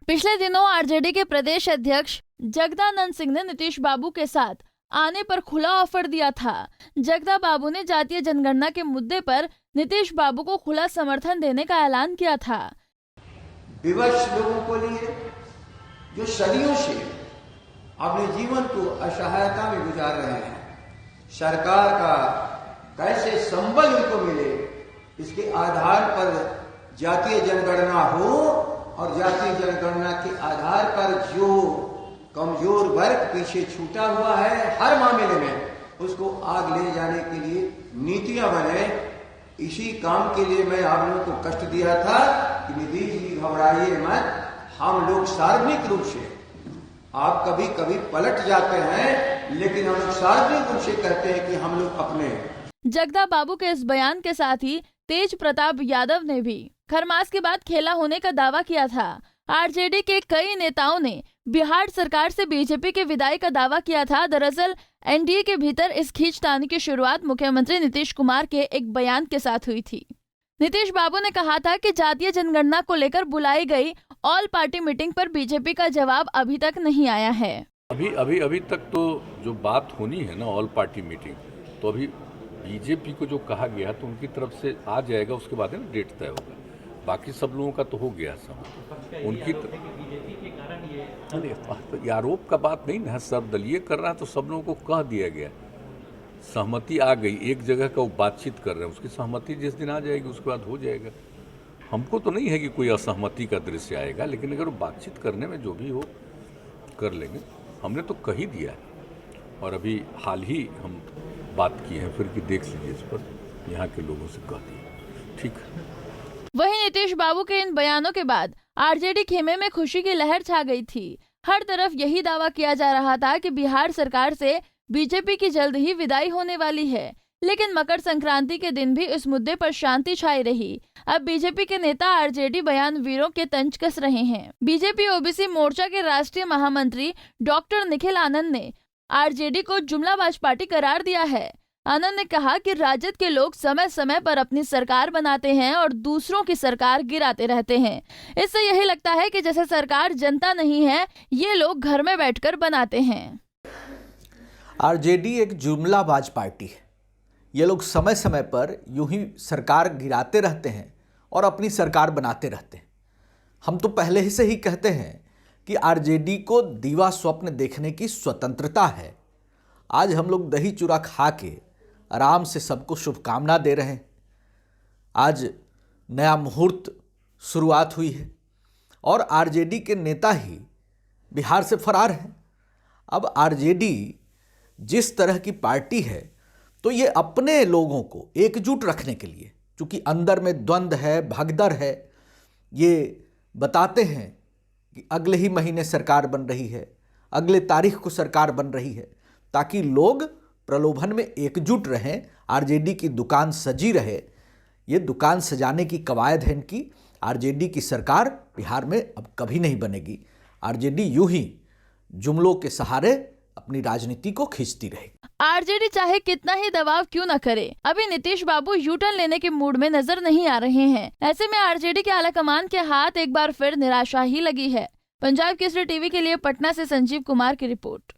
पिछले दिनों आरजेडी के प्रदेश अध्यक्ष जगदानंद सिंह ने नीतीश बाबू के साथ आने पर खुला ऑफर दिया था। जगदा बाबू ने जातीय जनगणना के मुद्दे पर नीतीश बाबू को खुला समर्थन देने का ऐलान किया था। विवश लोगों को लिए जो सदियों से अपने जीवन को असहायता में गुजार रहे हैं, सरकार का कैसे संबल उनको मिले, इसके आधार पर जातीय जनगणना हो और जातीय जनगणना के आधार पर जो कमजोर वर्ग पीछे छूटा हुआ है हर मामले में, उसको आग ले जाने के लिए नीतियां बने। इसी काम के लिए मैं आप लोगों को कष्ट दिया था कि नीतीश जी घबराइए मत, हम लोग सार्वजनिक रूप से, आप कभी कभी पलट जाते हैं लेकिन हम लोग सार्वजनिक रूप से कहते हैं कि हम लोग अपने। जगदा बाबू के इस बयान के साथ ही तेज प्रताप यादव ने भी खरमास के बाद खेला होने का दावा किया था। आरजेडी के कई नेताओं ने बिहार सरकार से बीजेपी के विदाई का दावा किया था। दरअसल एनडीए के भीतर इस खींचतानी की शुरुआत मुख्यमंत्री नीतीश कुमार के एक बयान के साथ हुई थी। नीतीश बाबू ने कहा था कि जातीय जनगणना को लेकर बुलाई गई ऑल पार्टी मीटिंग पर बीजेपी का जवाब अभी तक नहीं आया है। अभी तक तो जो बात होनी है ना ऑल पार्टी मीटिंग, तो अभी बीजेपी को जो कहा गया तो उनकी तरफ से आ जाएगा, उसके बाद है डेट तय होगा। बाकी सब लोगों का तो हो गया सब, उनकी अरे आरोप का बात नहीं ना, सर्वदलीय कर रहा है तो सब लोगों को कह दिया गया, सहमति आ गई। एक जगह का वो बातचीत कर रहे हैं, उसकी सहमति जिस दिन आ जाएगी उसके बाद हो जाएगा। हमको तो नहीं है कि कोई असहमति का दृश्य आएगा, लेकिन अगर वो बातचीत करने में जो भी हो कर लेंगे। हमने तो कह ही दिया है और अभी हाल ही हम बात की है, फिर कि देख लीजिए इस पर, यहाँ के लोगों से कह दिया, ठीक है। वहीं नीतीश बाबू के इन बयानों के बाद आरजेडी खेमे में खुशी की लहर छा गई थी। हर तरफ यही दावा किया जा रहा था कि बिहार सरकार से बीजेपी की जल्द ही विदाई होने वाली है, लेकिन मकर संक्रांति के दिन भी इस मुद्दे पर शांति छाई रही। अब बीजेपी के नेता आरजेडी बयान वीरों के तंज कस रहे हैं। बीजेपी ओबीसी मोर्चा के राष्ट्रीय महामंत्री डॉक्टर निखिल आनंद ने आरजेडी को जुमलाबाज पार्टी करार दिया है। आनंद ने कहा कि राजद के लोग समय समय पर अपनी सरकार बनाते हैं और दूसरों की सरकार गिराते रहते हैं। इससे यही लगता है कि जैसे सरकार जनता नहीं है, ये लोग घर में बैठकर बनाते हैं। आरजेडी एक जुमलाबाज पार्टी है। ये लोग समय समय पर यूं ही सरकार गिराते रहते हैं और अपनी सरकार बनाते रहते हैं। हम तो पहले ही से ही कहते हैं कि आरजेडी को दीवा स्वप्न देखने की स्वतंत्रता है। आज हम लोग दही चूरा खा के आराम से सबको शुभकामना दे रहे हैं। आज नया मुहूर्त शुरुआत हुई है और आरजेडी के नेता ही बिहार से फरार हैं। अब आरजेडी जिस तरह की पार्टी है, तो ये अपने लोगों को एकजुट रखने के लिए, चूँकि अंदर में द्वंद्व है, भगदड़ है, ये बताते हैं कि अगले ही महीने सरकार बन रही है, अगले तारीख को सरकार बन रही है, ताकि लोग प्रलोभन में एकजुट रहें, आरजेडी की दुकान सजी रहे। ये दुकान सजाने की कवायद है इनकी। आरजेडी की सरकार बिहार में अब कभी नहीं बनेगी। आरजेडी यूं ही जुमलों के सहारे अपनी राजनीति को खींचती रहेगी। आरजेडी चाहे कितना ही दबाव क्यों न करे, अभी नीतीश बाबू यू टर्न लेने के मूड में नजर नहीं आ रहे हैं। ऐसे में आरजेडी के आलाकमान के हाथ एक बार फिर निराशा ही लगी है। पंजाब केसरी टीवी के लिए पटना से संजीव कुमार की रिपोर्ट।